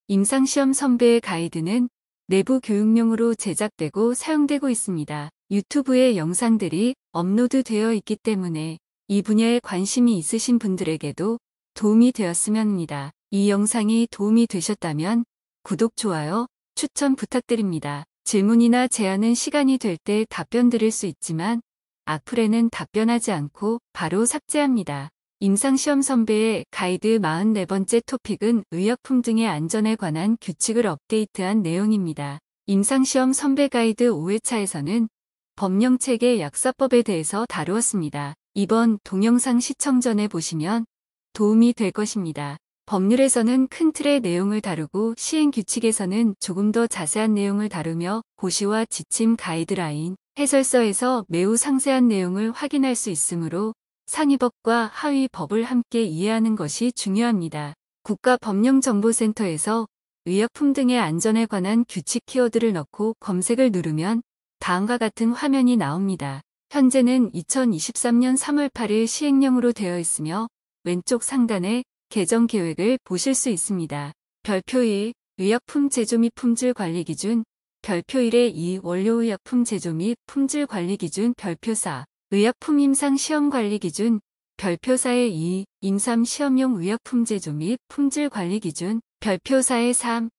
임상시험 선배의 가이드는 내부 교육용으로 제작되고 사용되고 있습니다. 유튜브에 영상들이 업로드되어 있기 때문에 이 분야에 관심이 있으신 분들에게도 도움이 되었으면 합니다. 이 영상이 도움이 되셨다면 구독, 좋아요, 추천 부탁드립니다. 질문이나 제안은 시간이 될 때 답변 드릴 수 있지만 악플에는 답변하지 않고 바로 삭제합니다. 임상시험 선배의 가이드 44번째 토픽은 의약품 등의 안전에 관한 규칙을 업데이트한 내용입니다. 임상시험 선배 가이드 5회차에서는 법령체계 약사법에 대해서 다루었습니다. 이번 동영상 시청 전에 보시면 도움이 될 것입니다. 법률에서는 큰 틀의 내용을 다루고 시행규칙에서는 조금 더 자세한 내용을 다루며 고시와 지침 가이드라인, 해설서에서 매우 상세한 내용을 확인할 수 있으므로 상위법과 하위법을 함께 이해하는 것이 중요합니다. 국가법령정보센터에서 의약품 등의 안전에 관한 규칙 키워드를 넣고 검색을 누르면 다음과 같은 화면이 나옵니다. 현재는 2023년 3월 8일 시행령으로 되어 있으며 왼쪽 상단에 개정 계획을 보실 수 있습니다. 별표 1, 의약품 제조 및 품질 관리 기준, 별표 1의 2, 원료의약품 제조 및 품질 관리 기준, 별표 4, 의약품 임상 시험 관리 기준, 별표 4의 2, 임상 시험용 의약품 제조 및 품질 관리 기준, 별표 4의 3,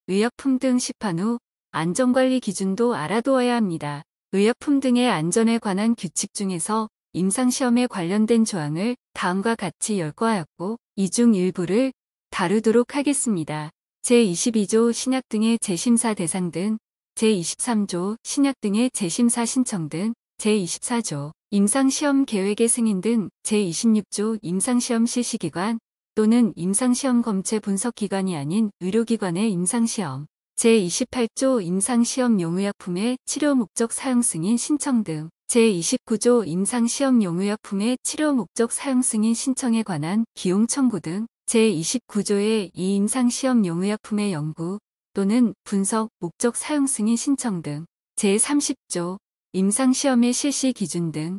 의약품 등 시판 후 안전관리 기준도 알아두어야 합니다. 의약품 등의 안전에 관한 규칙 중에서 임상시험에 관련된 조항을 다음과 같이 열거하였고 이 중 일부를 다루도록 하겠습니다. 제22조 신약 등의 재심사 대상 등, 제23조 신약 등의 재심사 신청 등, 제24조 임상시험 계획의 승인 등, 제26조 임상시험 실시기관 또는 임상시험 검체 분석기관이 아닌 의료기관의 임상시험, 제28조 임상시험용 의약품의 치료 목적 사용 승인 신청 등, 제29조 임상시험용 의약품의 치료 목적 사용 승인 신청에 관한 기용 청구 등, 제29조의 이 임상시험용 의약품의 연구 또는 분석 목적 사용 승인 신청 등, 제30조 임상시험의 실시 기준 등,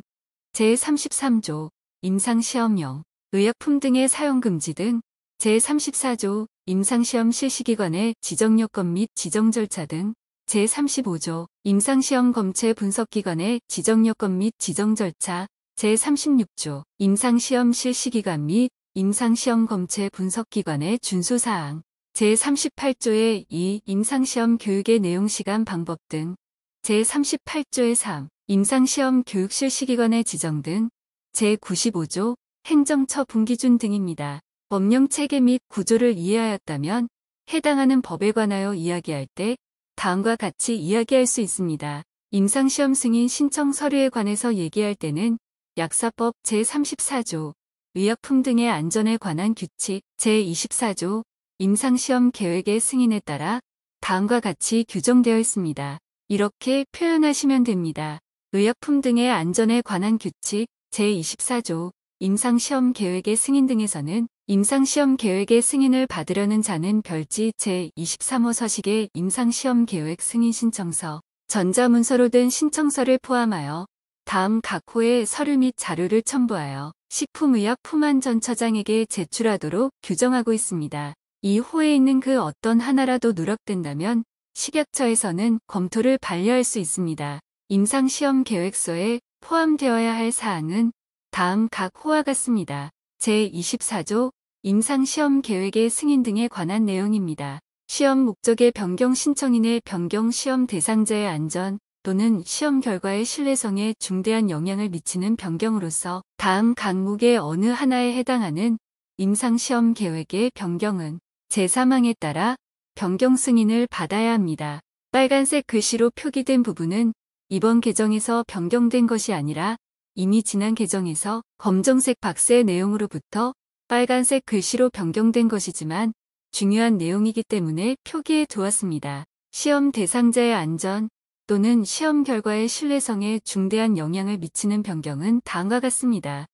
제33조 임상시험용 의약품 등의 사용 금지 등, 제34조 임상시험 실시기관의 지정 요건 및 지정 절차 등, 제35조 임상시험 검체 분석기관의 지정 요건 및 지정 절차, 제36조 임상시험 실시기관 및 임상시험 검체 분석기관의 준수사항, 제38조의 2 임상시험 교육의 내용 시간 방법 등, 제38조의 3 임상시험 교육 실시기관의 지정 등, 제95조 행정처분 기준 등입니다. 법령체계 및 구조를 이해하였다면 해당하는 법에 관하여 이야기할 때 다음과 같이 이야기할 수 있습니다. 임상시험 승인 신청 서류에 관해서 얘기할 때는 약사법 제34조 의약품 등의 안전에 관한 규칙, 제24조 임상시험 계획의 승인에 따라 다음과 같이 규정되어 있습니다. 이렇게 표현하시면 됩니다. 의약품 등의 안전에 관한 규칙, 제24조 임상시험 계획의 승인 등에서는 임상시험 계획의 승인을 받으려는 자는 별지 제23호 서식의 임상시험 계획 승인 신청서, 전자문서로 된 신청서를 포함하여 다음 각 호의 서류 및 자료를 첨부하여 식품의약품안전처장에게 제출하도록 규정하고 있습니다. 이 호에 있는 그 어떤 하나라도 누락된다면 식약처에서는 검토를 반려할 수 있습니다. 임상시험 계획서에 포함되어야 할 사항은 다음 각 호와 같습니다. 제24조 임상시험 계획의 승인 등에 관한 내용입니다. 시험 목적의 변경 신청인의 변경 시험 대상자의 안전 또는 시험 결과의 신뢰성에 중대한 영향을 미치는 변경으로서 다음 항목의 어느 하나에 해당하는 임상시험 계획의 변경은 제3항에 따라 변경 승인을 받아야 합니다. 빨간색 글씨로 표기된 부분은 이번 개정에서 변경된 것이 아니라 이미 지난 개정에서 검정색 박스의 내용으로부터 빨간색 글씨로 변경된 것이지만 중요한 내용이기 때문에 표기해 두었습니다. 시험 대상자의 안전 또는 시험 결과의 신뢰성에 중대한 영향을 미치는 변경은 다음과 같습니다.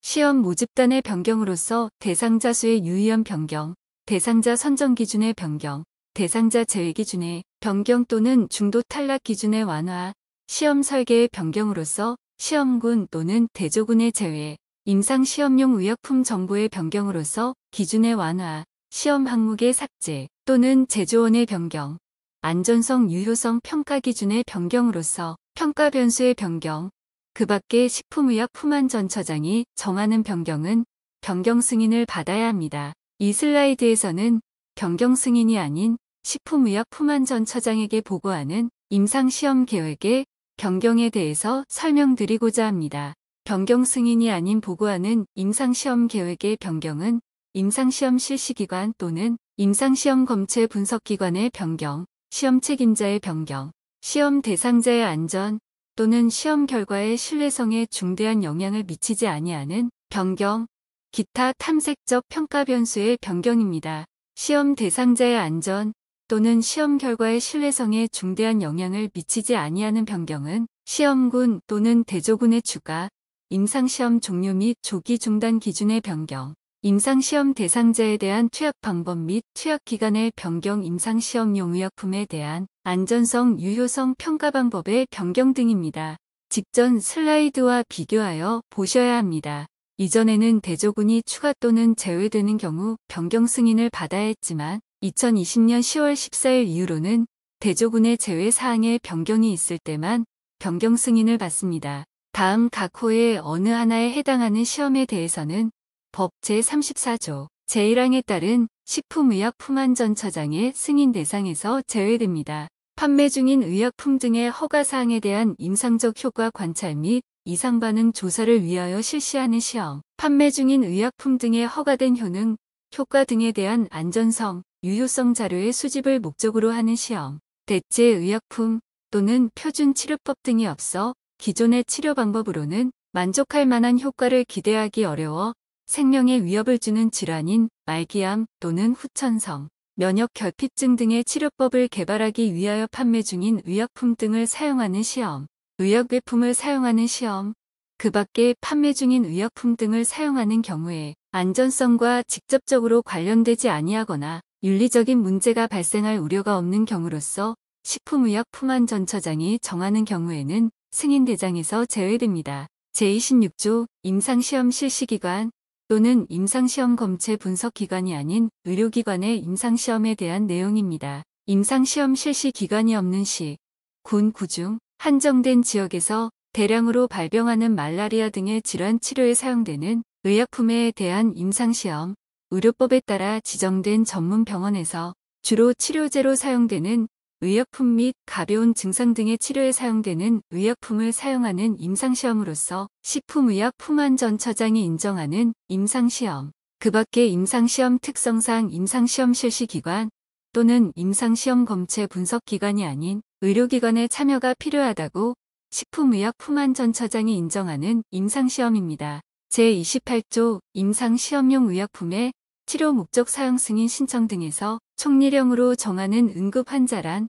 시험 모집단의 변경으로서 대상자 수의 유의한 변경, 대상자 선정 기준의 변경, 대상자 제외 기준의 변경 또는 중도 탈락 기준의 완화, 시험 설계의 변경으로서 시험군 또는 대조군의 제외, 임상시험용 의약품 정보의 변경으로서 기준의 완화, 시험 항목의 삭제 또는 제조원의 변경, 안전성 유효성 평가 기준의 변경으로서 평가 변수의 변경, 그 밖에 식품의약품안전처장이 정하는 변경은 변경 승인을 받아야 합니다. 이 슬라이드에서는 변경 승인이 아닌 식품의약품안전처장에게 보고하는 임상시험 계획의 변경에 대해서 설명드리고자 합니다. 변경 승인이 아닌 보고하는 임상시험 계획의 변경은 임상시험 실시기관 또는 임상시험 검체 분석기관의 변경, 시험 책임자의 변경, 시험 대상자의 안전 또는 시험 결과의 신뢰성에 중대한 영향을 미치지 아니하는 변경, 기타 탐색적 평가 변수의 변경입니다. 시험 대상자의 안전 또는 시험 결과의 신뢰성에 중대한 영향을 미치지 아니하는 변경은 시험군 또는 대조군의 추가, 임상시험 종료 및 조기 중단 기준의 변경, 임상시험 대상자에 대한 투약 방법 및 투약 기간의 변경, 임상시험용 의약품에 대한 안전성, 유효성 평가 방법의 변경 등입니다. 직전 슬라이드와 비교하여 보셔야 합니다. 이전에는 대조군이 추가 또는 제외되는 경우 변경 승인을 받아야 했지만 2020년 10월 14일 이후로는 대조군의 제외 사항에 변경이 있을 때만 변경 승인을 받습니다. 다음 각 호의 어느 하나에 해당하는 시험에 대해서는 법 제34조 제1항에 따른 식품의약품안전처장의 승인 대상에서 제외됩니다. 판매 중인 의약품 등의 허가사항에 대한 임상적 효과 관찰 및 이상 반응 조사를 위하여 실시하는 시험, 판매 중인 의약품 등의 허가된 효능, 효과 등에 대한 안전성, 유효성 자료의 수집을 목적으로 하는 시험, 대체 의약품 또는 표준 치료법 등이 없어 기존의 치료 방법으로는 만족할 만한 효과를 기대하기 어려워 생명에 위협을 주는 질환인 말기암 또는 후천성, 면역 결핍증 등의 치료법을 개발하기 위하여 판매 중인 의약품 등을 사용하는 시험, 의약외품을 사용하는 시험, 그 밖에 판매 중인 의약품 등을 사용하는 경우에 안전성과 직접적으로 관련되지 아니하거나 윤리적인 문제가 발생할 우려가 없는 경우로서 식품의약품안전처장이 정하는 경우에는 승인 대상에서 제외됩니다. 제26조 임상시험 실시기관 또는 임상시험 검체 분석기관이 아닌 의료기관의 임상시험에 대한 내용입니다. 임상시험 실시 기간이 없는 시, 군, 구중, 한정된 지역에서 대량으로 발병하는 말라리아 등의 질환 치료에 사용되는 의약품에 대한 임상시험, 의료법에 따라 지정된 전문 병원에서 주로 치료제로 사용되는 의약품 및 가벼운 증상 등의 치료에 사용되는 의약품을 사용하는 임상시험으로서 식품의약품안전처장이 인정하는 임상시험, 그 밖에 임상시험 특성상 임상시험 실시기관 또는 임상시험 검체 분석기관이 아닌 의료기관의 참여가 필요하다고 식품의약품안전처장이 인정하는 임상시험입니다. 제28조 임상시험용 의약품의 치료 목적 사용 승인 신청 등에서 총리령으로 정하는 응급 환자란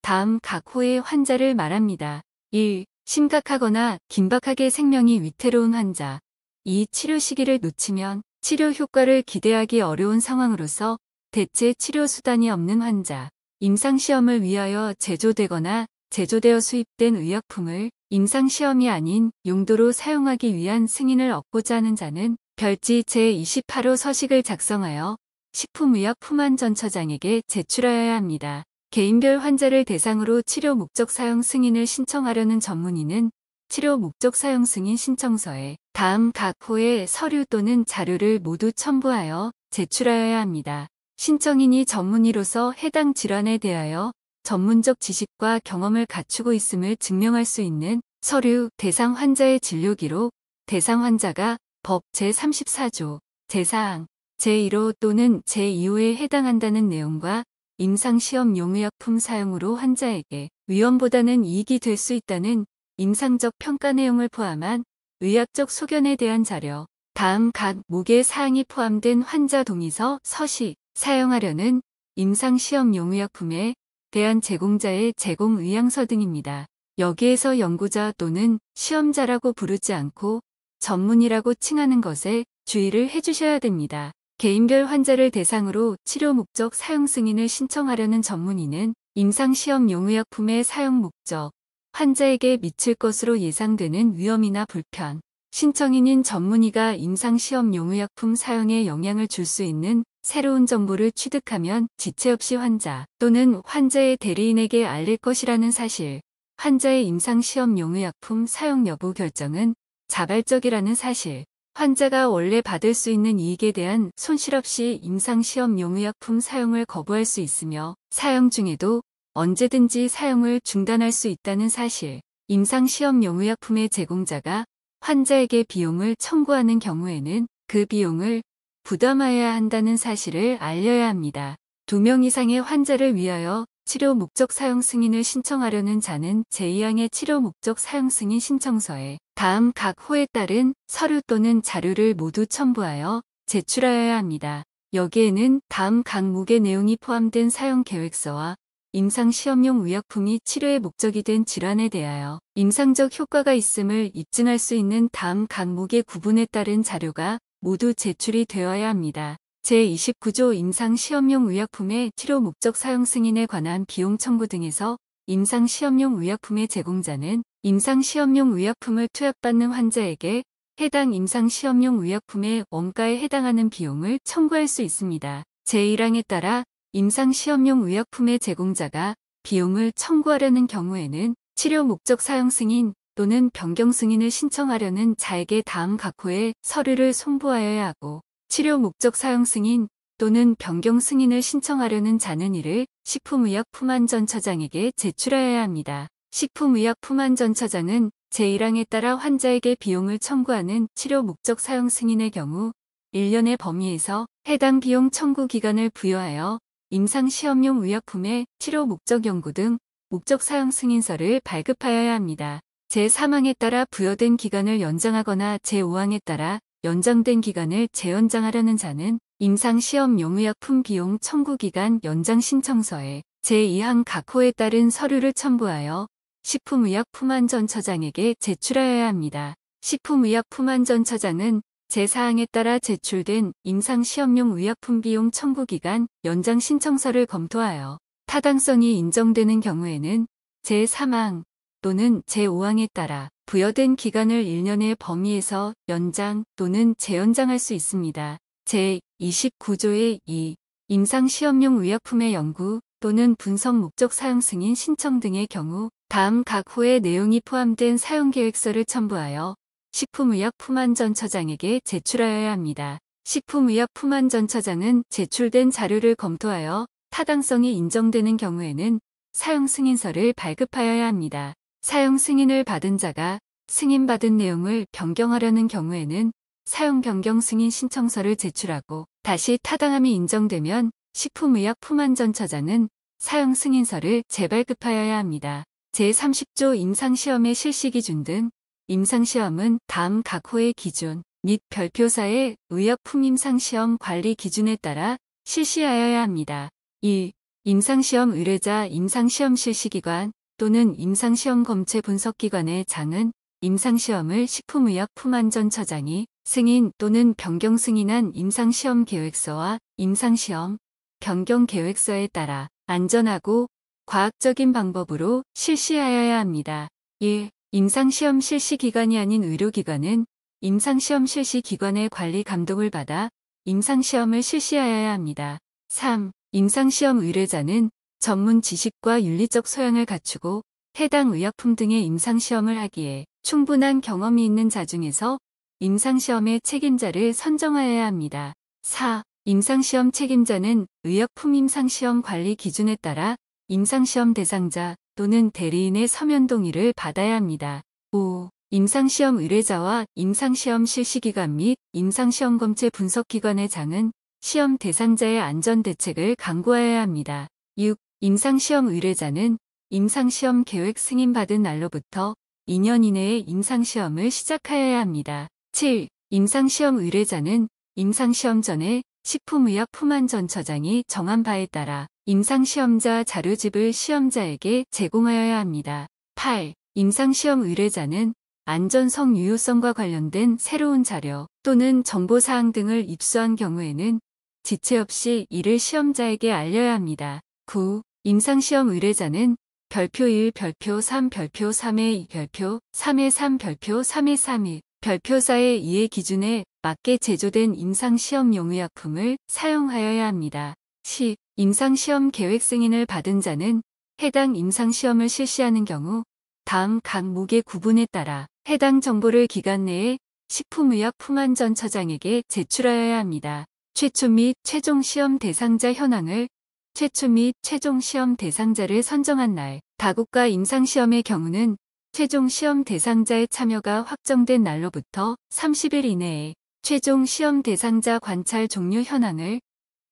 다음 각 호의 환자를 말합니다. 1. 심각하거나 긴박하게 생명이 위태로운 환자. 2. 치료 시기를 놓치면 치료 효과를 기대하기 어려운 상황으로서 대체 치료 수단이 없는 환자. 임상시험을 위하여 제조되거나 제조되어 수입된 의약품을 임상시험이 아닌 용도로 사용하기 위한 승인을 얻고자 하는 자는 별지 제28호 서식을 작성하여 식품의약품안전처장에게 제출하여야 합니다. 개인별 환자를 대상으로 치료 목적 사용 승인을 신청하려는 전문의는 치료 목적 사용 승인 신청서에 다음 각 호의 서류 또는 자료를 모두 첨부하여 제출하여야 합니다. 신청인이 전문의로서 해당 질환에 대하여 전문적 지식과 경험을 갖추고 있음을 증명할 수 있는 서류, 대상 환자의 진료기록, 대상 환자가 법 제34조, 제4항, 제1호 또는 제2호에 해당한다는 내용과 임상시험용 의약품 사용으로 환자에게 위험보다는 이익이 될 수 있다는 임상적 평가 내용을 포함한 의학적 소견에 대한 자료, 다음 각 목의 사항이 포함된 환자 동의서, 서식, 사용하려는 임상시험용 의약품에 대한 제공자의 제공 의향서 등입니다. 여기에서 연구자 또는 시험자라고 부르지 않고 전문의라고 칭하는 것에 주의를 해주셔야 됩니다. 개인별 환자를 대상으로 치료 목적 사용 승인을 신청하려는 전문의는 임상시험용 의약품의 사용 목적, 환자에게 미칠 것으로 예상되는 위험이나 불편, 신청인인 전문의가 임상시험용 의약품 사용에 영향을 줄 수 있는 새로운 정보를 취득하면 지체 없이 환자 또는 환자의 대리인에게 알릴 것이라는 사실, 환자의 임상시험용 의약품 사용 여부 결정은 자발적이라는 사실, 환자가 원래 받을 수 있는 이익에 대한 손실 없이 임상시험용 의약품 사용을 거부할 수 있으며 사용 중에도 언제든지 사용을 중단할 수 있다는 사실, 임상시험용 의약품의 제공자가 환자에게 비용을 청구하는 경우에는 그 비용을 부담하여야 한다는 사실을 알려야 합니다. 2명 이상의 환자를 위하여 치료 목적 사용 승인을 신청하려는 자는 제2항의 치료 목적 사용 승인 신청서에 다음 각 호에 따른 서류 또는 자료를 모두 첨부하여 제출하여야 합니다. 여기에는 다음 각목의 내용이 포함된 사용 계획서와 임상시험용 의약품이 치료의 목적이 된 질환에 대하여 임상적 효과가 있음을 입증할 수 있는 다음 각목의 구분에 따른 자료가 모두 제출이 되어야 합니다. 제29조 임상시험용 의약품의 치료 목적 사용 승인에 관한 비용 청구 등에서 임상시험용 의약품의 제공자는 임상시험용 의약품을 투약받는 환자에게 해당 임상시험용 의약품의 원가에 해당하는 비용을 청구할 수 있습니다. 제1항에 따라 임상시험용 의약품의 제공자가 비용을 청구하려는 경우에는 치료 목적 사용 승인 또는 변경 승인을 신청하려는 자에게 다음 각 호의 서류를 송부하여야 하고, 치료 목적 사용 승인 또는 변경 승인을 신청하려는 자는 이를 식품의약품안전처장에게 제출하여야 합니다. 식품의약품안전처장은 제1항에 따라 환자에게 비용을 청구하는 치료 목적 사용 승인의 경우 1년의 범위에서 해당 비용 청구 기간을 부여하여 임상시험용 의약품의 치료 목적 연구 등 목적 사용 승인서를 발급하여야 합니다. 제3항에 따라 부여된 기간을 연장하거나 제5항에 따라 연장된 기간을 재연장하려는 자는 임상시험용 의약품 비용 청구기간 연장 신청서에 제2항 각 호에 따른 서류를 첨부하여 식품의약품안전처장에게 제출하여야 합니다. 식품의약품안전처장은 제4항에 따라 제출된 임상시험용 의약품 비용 청구기간 연장 신청서를 검토하여 타당성이 인정되는 경우에는 제3항 또는 제5항에 따라 부여된 기간을 1년의 범위에서 연장 또는 재연장할 수 있습니다. 제29조의 2. 임상시험용 의약품의 연구 또는 분석 목적 사용 승인 신청 등의 경우 다음 각 호의 내용이 포함된 사용계획서를 첨부하여 식품의약품안전처장에게 제출하여야 합니다. 식품의약품안전처장은 제출된 자료를 검토하여 타당성이 인정되는 경우에는 사용 승인서를 발급하여야 합니다. 사용 승인을 받은 자가 승인받은 내용을 변경하려는 경우에는 사용 변경 승인 신청서를 제출하고 다시 타당함이 인정되면 식품의약품안전처장은 사용 승인서를 재발급하여야 합니다. 제30조 임상시험의 실시 기준 등 임상시험은 다음 각 호의 기준 및 별표사의 의약품 임상시험 관리 기준에 따라 실시하여야 합니다. 1. 임상시험 의뢰자 임상시험 실시기관 또는 임상시험 검체 분석기관의 장은 임상시험을 식품의약품안전처장이 승인 또는 변경 승인한 임상시험 계획서와 임상시험 변경 계획서에 따라 안전하고 과학적인 방법으로 실시하여야 합니다. 1. 임상시험 실시기관이 아닌 의료기관은 임상시험 실시기관의 관리 감독을 받아 임상시험을 실시하여야 합니다. 3. 임상시험 의뢰자는 전문 지식과 윤리적 소양을 갖추고 해당 의약품 등의 임상시험을 하기에 충분한 경험이 있는 자 중에서 임상시험의 책임자를 선정하여야 합니다. 4. 임상시험 책임자는 의약품 임상시험 관리 기준에 따라 임상시험 대상자 또는 대리인의 서면 동의를 받아야 합니다. 5. 임상시험 의뢰자와 임상시험 실시기관 및 임상시험 검체 분석기관의 장은 시험 대상자의 안전대책을 강구하여야 합니다. 6. 임상시험 의뢰자는 임상시험 계획 승인받은 날로부터 2년 이내에 임상시험을 시작하여야 합니다. 7. 임상시험 의뢰자는 임상시험 전에 식품의약품안전처장이 정한 바에 따라 임상시험자 자료집을 시험자에게 제공하여야 합니다. 8. 임상시험 의뢰자는 안전성 유효성과 관련된 새로운 자료 또는 정보사항 등을 입수한 경우에는 지체 없이 이를 시험자에게 알려야 합니다. 9. 임상시험 의뢰자는 별표 1, 별표 3, 별표 3의 2, 별표 3의 3, 별표 3의 3의 별표 4의 2의 기준에 맞게 제조된 임상시험용 의약품을 사용하여야 합니다. 10. 임상시험 계획 승인을 받은 자는 해당 임상시험을 실시하는 경우 다음 각목의 구분에 따라 해당 정보를 기간 내에 식품의약품안전처장에게 제출하여야 합니다. 최초 및 최종 시험 대상자 현황을 최초 및 최종 시험 대상자를 선정한 날, 다국가 임상시험의 경우는 최종 시험 대상자의 참여가 확정된 날로부터 30일 이내에 최종 시험 대상자 관찰 종료 현황을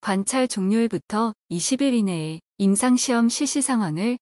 관찰 종료일부터 20일 이내에 임상시험 실시 상황을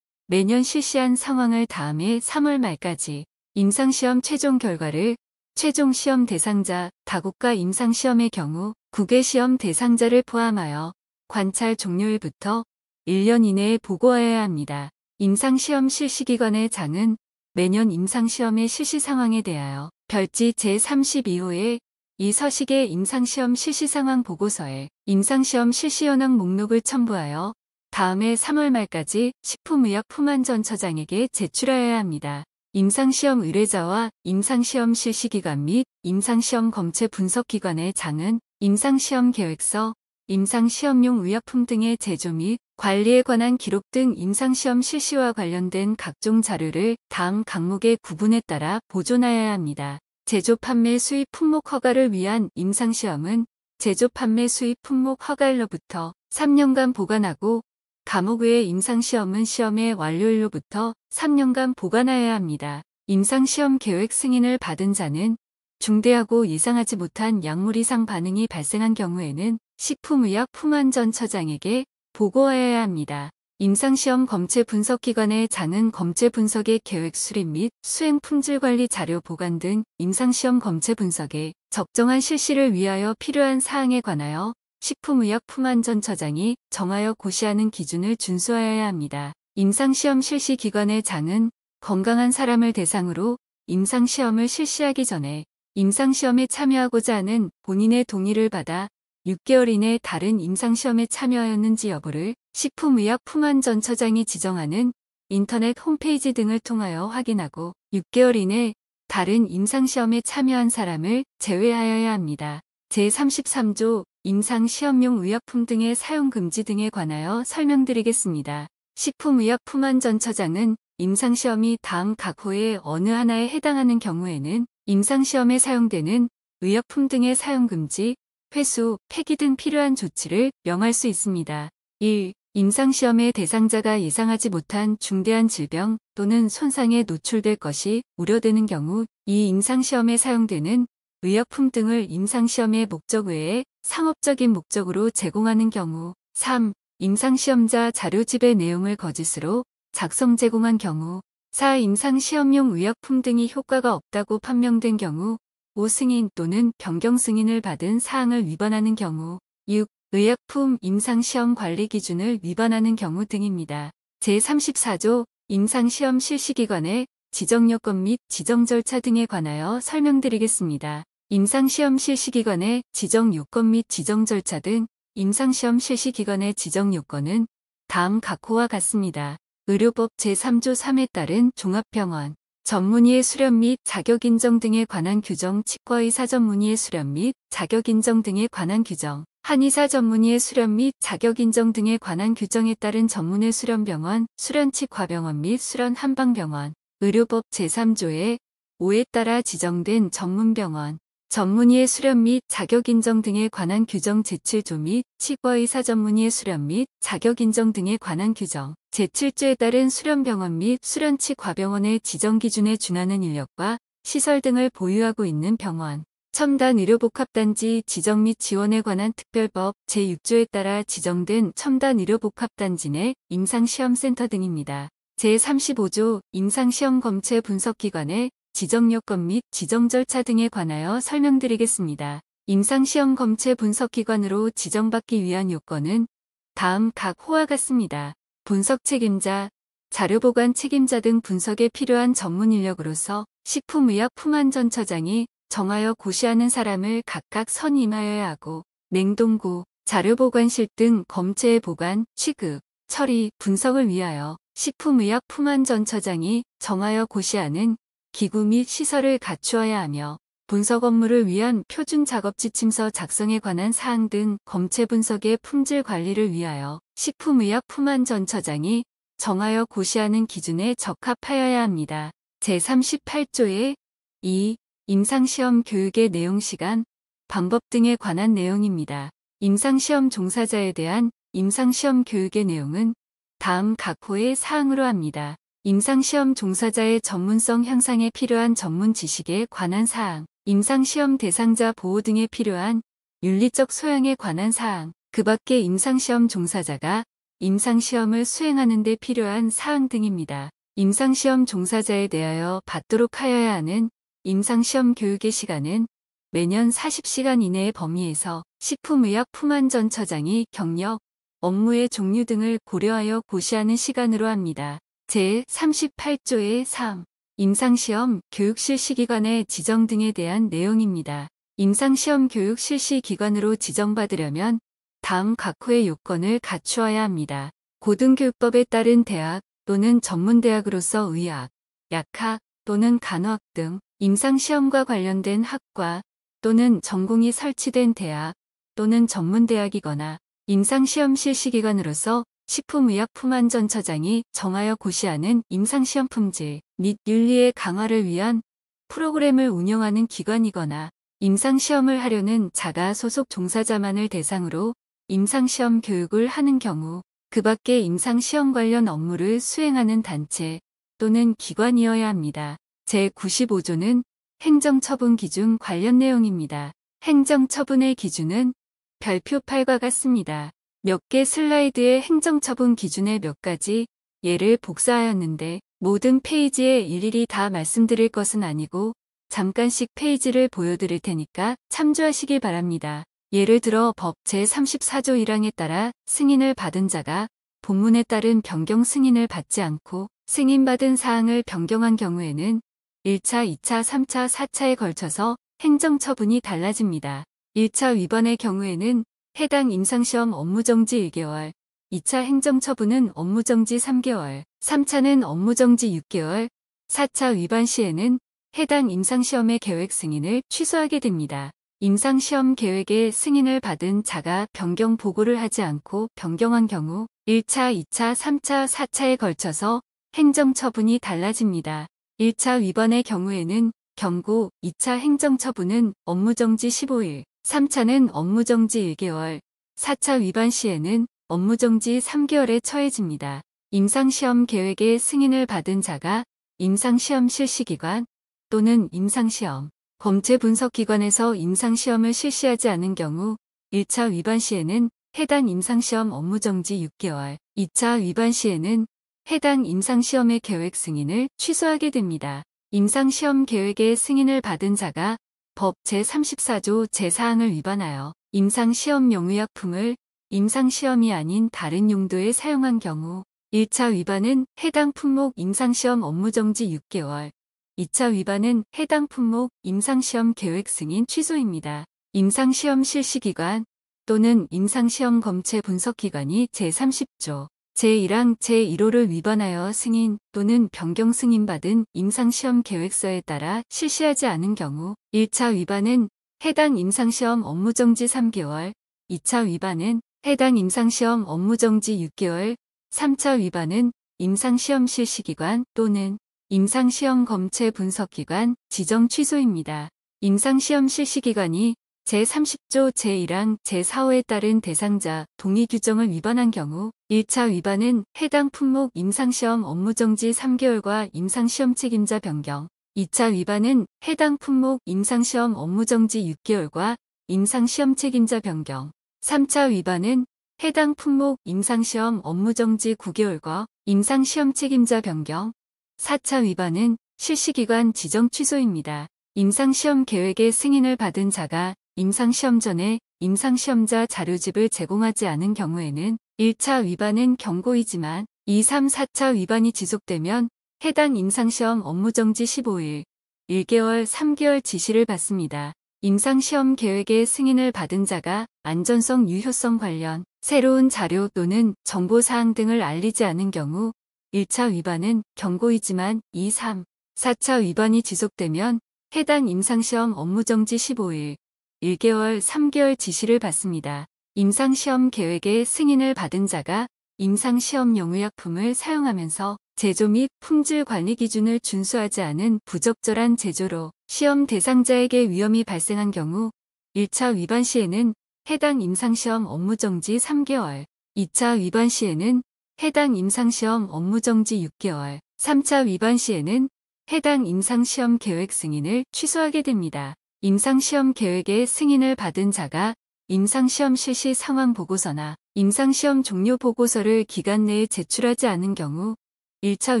매년 실시한 상황을 다음해 3월 말까지 임상시험 최종 결과를 최종 시험 대상자 다국가 임상시험의 경우 국외 시험 대상자를 포함하여 관찰 종료일부터 1년 이내에 보고하여야 합니다. 임상시험 실시기관의 장은 매년 임상시험의 실시 상황에 대하여 별지 제32호의 이 서식의 임상시험 실시 상황 보고서에 임상시험 실시 현황 목록을 첨부하여 다음해 3월 말까지 식품의약품안전처장에게 제출하여야 합니다. 임상시험 의뢰자와 임상시험 실시기관 및 임상시험 검체 분석기관의 장은 임상시험 계획서, 임상시험용 의약품 등의 제조 및 관리에 관한 기록 등 임상시험 실시와 관련된 각종 자료를 다음 각목의 구분에 따라 보존하여야 합니다. 제조 판매 수입 품목 허가를 위한 임상시험은 제조 판매 수입 품목 허가일로부터 3년간 보관하고 감옥 외의 임상시험은 시험의 완료일로부터 3년간 보관하여야 합니다. 임상시험 계획 승인을 받은 자는 중대하고 예상하지 못한 약물 이상 반응이 발생한 경우에는 식품의약품안전처장에게 보고하여야 합니다. 임상시험 검체 분석기관의 장은 검체 분석의 계획 수립 및 수행 품질관리 자료 보관 등 임상시험 검체 분석의 적정한 실시를 위하여 필요한 사항에 관하여 식품의약품안전처장이 정하여 고시하는 기준을 준수하여야 합니다. 임상시험 실시 기관의 장은 건강한 사람을 대상으로 임상시험을 실시하기 전에 임상시험에 참여하고자 하는 본인의 동의를 받아 6개월 이내 다른 임상시험에 참여하였는지 여부를 식품의약품안전처장이 지정하는 인터넷 홈페이지 등을 통하여 확인하고 6개월 이내 다른 임상시험에 참여한 사람을 제외하여야 합니다. 제33조 임상시험용 의약품 등의 사용 금지 등에 관하여 설명드리겠습니다. 식품의약품안전처장은 임상시험이 다음 각 호의 어느 하나에 해당하는 경우에는 임상시험에 사용되는 의약품 등의 사용 금지, 회수, 폐기 등 필요한 조치를 명할 수 있습니다. 1. 임상시험의 대상자가 예상하지 못한 중대한 질병 또는 손상에 노출될 것이 우려되는 경우 이 임상시험에 사용되는 의약품 등을 임상시험의 목적 외에 상업적인 목적으로 제공하는 경우 3. 임상시험자 자료집의 내용을 거짓으로 작성 제공한 경우 4. 임상시험용 의약품 등이 효과가 없다고 판명된 경우 5. 승인 또는 변경 승인을 받은 사항을 위반하는 경우 6. 의약품 임상시험 관리 기준을 위반하는 경우 등입니다. 제34조 임상시험 실시기관의 지정요건 및 지정절차 등에 관하여 설명드리겠습니다. 임상시험 실시기관의 지정요건 및 지정절차 등 임상시험 실시기관의 지정요건은 다음 각호와 같습니다. 의료법 제3조 3에 따른 종합병원, 전문의의 수련 및 자격인정 등에 관한 규정, 치과의사 전문의의 수련 및 자격인정 등에 관한 규정, 한의사 전문의의 수련 및 자격인정 등에 관한 규정에 따른 전문의 수련병원, 수련치과병원 및 수련한방병원, 의료법 제3조의 5에 따라 지정된 전문병원, 전문의의 수련 및 자격인정 등에 관한 규정 제7조 및 치과의사 전문의의 수련 및 자격인정 등에 관한 규정, 제7조에 따른 수련병원 및 수련치과병원의 지정기준에 준하는 인력과 시설 등을 보유하고 있는 병원, 첨단의료복합단지 지정 및 지원에 관한 특별법 제6조에 따라 지정된 첨단의료복합단지 내 임상시험센터 등입니다. 제35조 임상시험 검체 분석기관의 지정요건 및 지정절차 등에 관하여 설명드리겠습니다. 임상시험 검체 분석기관으로 지정받기 위한 요건은 다음 각 호와 같습니다. 분석 책임자, 자료보관 책임자 등 분석에 필요한 전문 인력으로서 식품의약품안전처장이 정하여 고시하는 사람을 각각 선임하여야 하고 냉동고, 자료보관실 등 검체의 보관, 취급, 처리, 분석을 위하여 식품의약품안전처장이 정하여 고시하는 기구 및 시설을 갖추어야 하며 분석 업무를 위한 표준 작업 지침서 작성에 관한 사항 등 검체 분석의 품질 관리를 위하여 식품의약품안전 처장이 정하여 고시하는 기준에 적합하여야 합니다. 제38조의 2. 임상시험 교육의 내용 시간, 방법 등에 관한 내용입니다. 임상시험 종사자에 대한 임상시험 교육의 내용은 다음 각 호의 사항으로 합니다. 임상시험 종사자의 전문성 향상에 필요한 전문 지식에 관한 사항, 임상시험 대상자 보호 등에 필요한 윤리적 소양에 관한 사항, 그 밖에 임상시험 종사자가 임상시험을 수행하는 데 필요한 사항 등입니다. 임상시험 종사자에 대하여 받도록 하여야 하는 임상시험 교육의 시간은 매년 40시간 이내의 범위에서 식품의약품안전처장이 경력, 업무의 종류 등을 고려하여 고시하는 시간으로 합니다. 제38조의 3. 임상시험 교육 실시기관의 지정 등에 대한 내용입니다. 임상시험 교육 실시기관으로 지정받으려면 다음 각 호의 요건을 갖추어야 합니다. 고등교육법에 따른 대학 또는 전문대학으로서 의학, 약학 또는 간호학 등 임상시험과 관련된 학과 또는 전공이 설치된 대학 또는 전문대학이거나 임상시험 실시기관으로서 식품의약품안전처장이 정하여 고시하는 임상시험 품질 및 윤리의 강화를 위한 프로그램을 운영하는 기관이거나 임상시험을 하려는 자가 소속 종사자만을 대상으로 임상시험 교육을 하는 경우 그 밖에 임상시험 관련 업무를 수행하는 단체 또는 기관이어야 합니다. 제95조는 행정처분 기준 관련 내용입니다. 행정처분의 기준은 별표 8과 같습니다. 몇 개 슬라이드의 행정처분 기준의 몇 가지 예를 복사하였는데 모든 페이지에 일일이 다 말씀드릴 것은 아니고 잠깐씩 페이지를 보여드릴 테니까 참조하시기 바랍니다. 예를 들어 법 제34조 1항에 따라 승인을 받은 자가 본문에 따른 변경 승인을 받지 않고 승인받은 사항을 변경한 경우에는 1차, 2차, 3차, 4차에 걸쳐서 행정처분이 달라집니다. 1차 위반의 경우에는 해당 임상시험 업무정지 1개월, 2차 행정처분은 업무정지 3개월, 3차는 업무정지 6개월, 4차 위반 시에는 해당 임상시험의 계획 승인을 취소하게 됩니다. 임상시험 계획의 승인을 받은 자가 변경 보고를 하지 않고 변경한 경우 1차, 2차, 3차, 4차에 걸쳐서 행정처분이 달라집니다. 1차 위반의 경우에는 경고, 2차 행정처분은 업무정지 15일, 3차는 업무정지 1개월, 4차 위반 시에는 업무정지 3개월에 처해집니다. 임상시험 계획의 승인을 받은 자가 임상시험 실시기관 또는 임상시험 검체 분석기관에서 임상시험을 실시하지 않은 경우 1차 위반 시에는 해당 임상시험 업무정지 6개월, 2차 위반 시에는 해당 임상시험의 계획 승인을 취소하게 됩니다. 임상시험 계획의 승인을 받은 자가 법 제34조 제4항을 위반하여 임상시험용 의약품을 임상시험이 아닌 다른 용도에 사용한 경우 1차 위반은 해당 품목 임상시험 업무정지 6개월, 2차 위반은 해당 품목 임상시험 계획 승인 취소입니다. 임상시험 실시기관 또는 임상시험 검체 분석기관이 제30조 제1항 제1호를 위반하여 승인 또는 변경 승인받은 임상시험 계획서에 따라 실시하지 않은 경우 1차 위반은 해당 임상시험 업무정지 3개월, 2차 위반은 해당 임상시험 업무정지 6개월, 3차 위반은 임상시험 실시기관 또는 임상시험 검체 분석기관 지정 취소입니다. 임상시험 실시기관이 제30조 제1항 제4호에 따른 대상자 동의 규정을 위반한 경우 1차 위반은 해당 품목 임상시험 업무정지 3개월과 임상시험 책임자 변경, 2차 위반은 해당 품목 임상시험 업무정지 6개월과 임상시험 책임자 변경, 3차 위반은 해당 품목 임상시험 업무정지 9개월과 임상시험 책임자 변경, 4차 위반은 실시기관 지정 취소입니다. 임상시험 계획의 승인을 받은 자가 임상시험 전에 임상시험자 자료집을 제공하지 않은 경우에는 1차 위반은 경고이지만 2, 3, 4차 위반이 지속되면 해당 임상시험 업무정지 15일, 1개월, 3개월 지시를 받습니다. 임상시험 계획의 승인을 받은 자가 안전성 유효성 관련 새로운 자료 또는 정보사항 등을 알리지 않은 경우 1차 위반은 경고이지만 2, 3, 4차 위반이 지속되면 해당 임상시험 업무정지 15일, 1개월, 3개월 지시를 받습니다. 임상시험 계획의 승인을 받은 자가 임상시험용 의약품을 사용하면서 제조 및 품질 관리 기준을 준수하지 않은 부적절한 제조로 시험 대상자에게 위험이 발생한 경우 1차 위반 시에는 해당 임상시험 업무정지 3개월, 2차 위반 시에는 해당 임상시험 업무정지 6개월, 3차 위반 시에는 해당 임상시험 계획 승인을 취소하게 됩니다. 임상시험 계획의 승인을 받은 자가 임상시험 실시 상황 보고서나 임상시험 종료 보고서를 기간 내에 제출하지 않은 경우 1차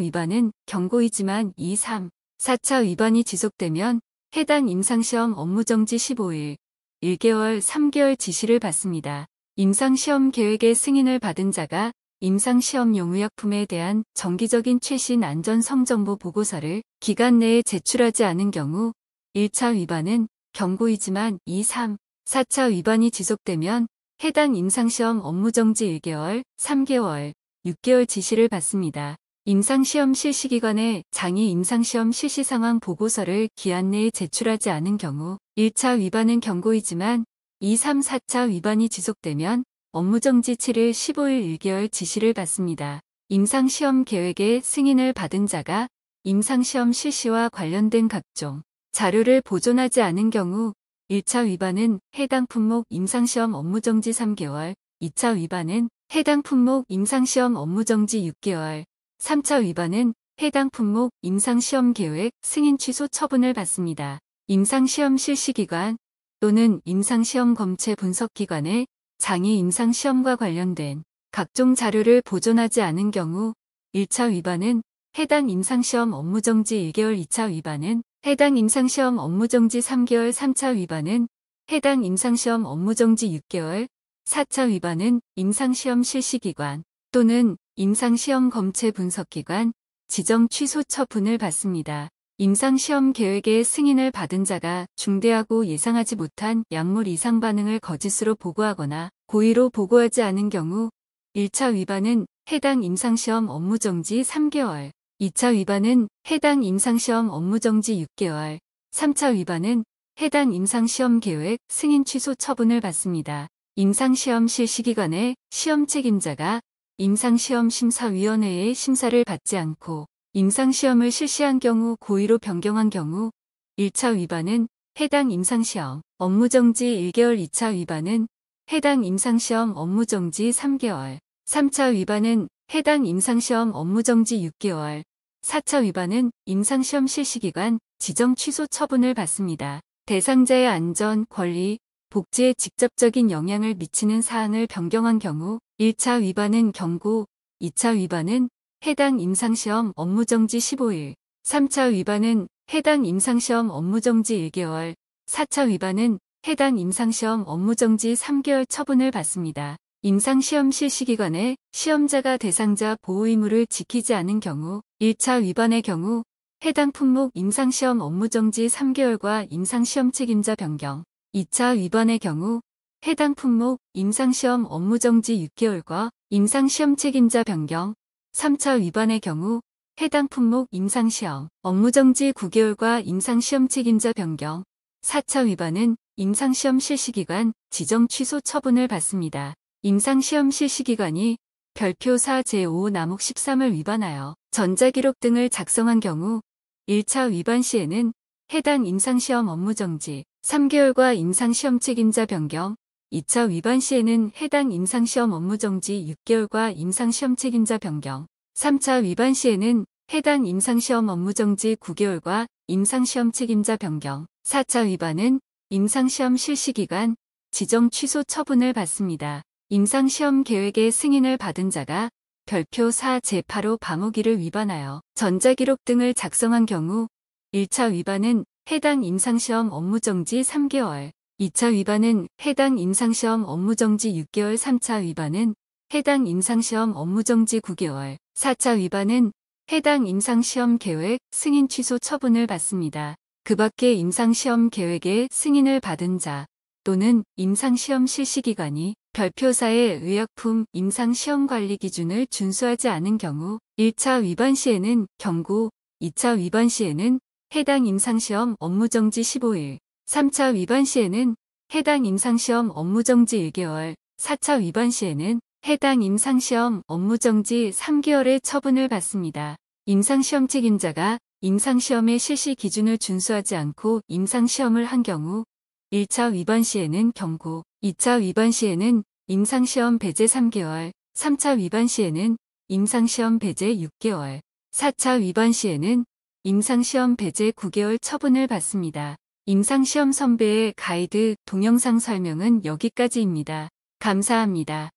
위반은 경고이지만 2, 3, 4차 위반이 지속되면 해당 임상시험 업무정지 15일, 1개월, 3개월 지시를 받습니다. 임상시험 계획의 승인을 받은 자가 임상시험용 의약품에 대한 정기적인 최신 안전성정보 보고서를 기간 내에 제출하지 않은 경우 1차 위반은 경고이지만 2, 3, 4차 위반이 지속되면 해당 임상시험 업무정지 1개월, 3개월, 6개월 지시를 받습니다. 임상시험 실시기관에 장애 임상시험 실시 상황 보고서를 기한 내에 제출하지 않은 경우 1차 위반은 경고이지만 2, 3, 4차 위반이 지속되면 업무정지 7일, 15일, 1개월 지시를 받습니다. 임상시험 계획의 승인을 받은 자가 임상시험 실시와 관련된 각종 자료를 보존하지 않은 경우 1차 위반은 해당 품목 임상시험 업무정지 3개월, 2차 위반은 해당 품목 임상시험 업무정지 6개월, 3차 위반은 해당 품목 임상시험 계획 승인 취소 처분을 받습니다. 임상시험 실시기관 또는 임상시험 검체 분석기관에 장애 임상시험과 관련된 각종 자료를 보존하지 않은 경우 1차 위반은 해당 임상시험 업무정지 1개월, 2차 위반은 해당 임상시험 업무정지 3개월, 3차 위반은 해당 임상시험 업무정지 6개월, 4차 위반은 임상시험 실시기관 또는 임상시험 검체 분석기관 지정 취소 처분을 받습니다. 임상시험 계획의 승인을 받은 자가 중대하고 예상하지 못한 약물 이상 반응을 거짓으로 보고하거나 고의로 보고하지 않은 경우 1차 위반은 해당 임상시험 업무정지 3개월, 2차 위반은 해당 임상시험 업무정지 6개월, 3차 위반은 해당 임상시험 계획 승인 취소 처분을 받습니다. 임상시험 실시기관의 시험 책임자가 임상시험 심사위원회의 심사를 받지 않고 임상시험을 실시한 경우 고의로 변경한 경우 1차 위반은 해당 임상시험 업무정지 1개월, 2차 위반은 해당 임상시험 업무정지 3개월, 3차 위반은 해당 임상시험 업무정지 6개월, 4차 위반은 임상시험 실시기관 지정 취소 처분을 받습니다. 대상자의 안전, 권리, 복지에 직접적인 영향을 미치는 사항을 변경한 경우 1차 위반은 경고, 2차 위반은 해당 임상시험 업무정지 15일, 3차 위반은 해당 임상시험 업무정지 1개월, 4차 위반은 해당 임상시험 업무정지 3개월 처분을 받습니다. 임상시험 실시기관에 시험자가 대상자 보호 의무를 지키지 않은 경우 1차 위반의 경우 해당 품목 임상시험 업무정지 3개월과 임상시험 책임자 변경, 2차 위반의 경우 해당 품목 임상시험 업무정지 6개월과 임상시험 책임자 변경, 3차 위반의 경우 해당 품목 임상시험 업무정지 9개월과 임상시험 책임자 변경, 4차 위반은 임상시험 실시기관 지정 취소 처분을 받습니다. 임상시험 실시기관이 별표 4 제5 남욱 13을 위반하여 전자기록 등을 작성한 경우 1차 위반 시에는 해당 임상시험 업무정지 3개월과 임상시험 책임자 변경, 2차 위반 시에는 해당 임상시험 업무정지 6개월과 임상시험 책임자 변경, 3차 위반 시에는 해당 임상시험 업무정지 9개월과 임상시험 책임자 변경, 4차 위반은 임상시험 실시기관 지정 취소 처분을 받습니다. 임상시험 계획의 승인을 받은 자가 별표 4 제8호 방어기를 위반하여 전자기록 등을 작성한 경우 1차 위반은 해당 임상시험 업무정지 3개월, 2차 위반은 해당 임상시험 업무정지 6개월, 3차 위반은 해당 임상시험 업무정지 9개월, 4차 위반은 해당 임상시험 계획 승인 취소 처분을 받습니다. 그 밖에 임상시험 계획의 승인을 받은 자 또는 임상시험 실시기관이 별표사의 의약품 임상시험관리 기준을 준수하지 않은 경우 1차 위반 시에는 경고, 2차 위반 시에는 해당 임상시험 업무정지 15일, 3차 위반 시에는 해당 임상시험 업무정지 1개월, 4차 위반 시에는 해당 임상시험 업무정지 3개월의 처분을 받습니다. 임상시험 책임자가 임상시험의 실시 기준을 준수하지 않고 임상시험을 한 경우 1차 위반 시에는 경고, 2차 위반 시에는 임상시험 배제 3개월, 3차 위반 시에는 임상시험 배제 6개월, 4차 위반 시에는 임상시험 배제 9개월 처분을 받습니다. 임상시험 선배의 가이드 동영상 설명은 여기까지입니다. 감사합니다.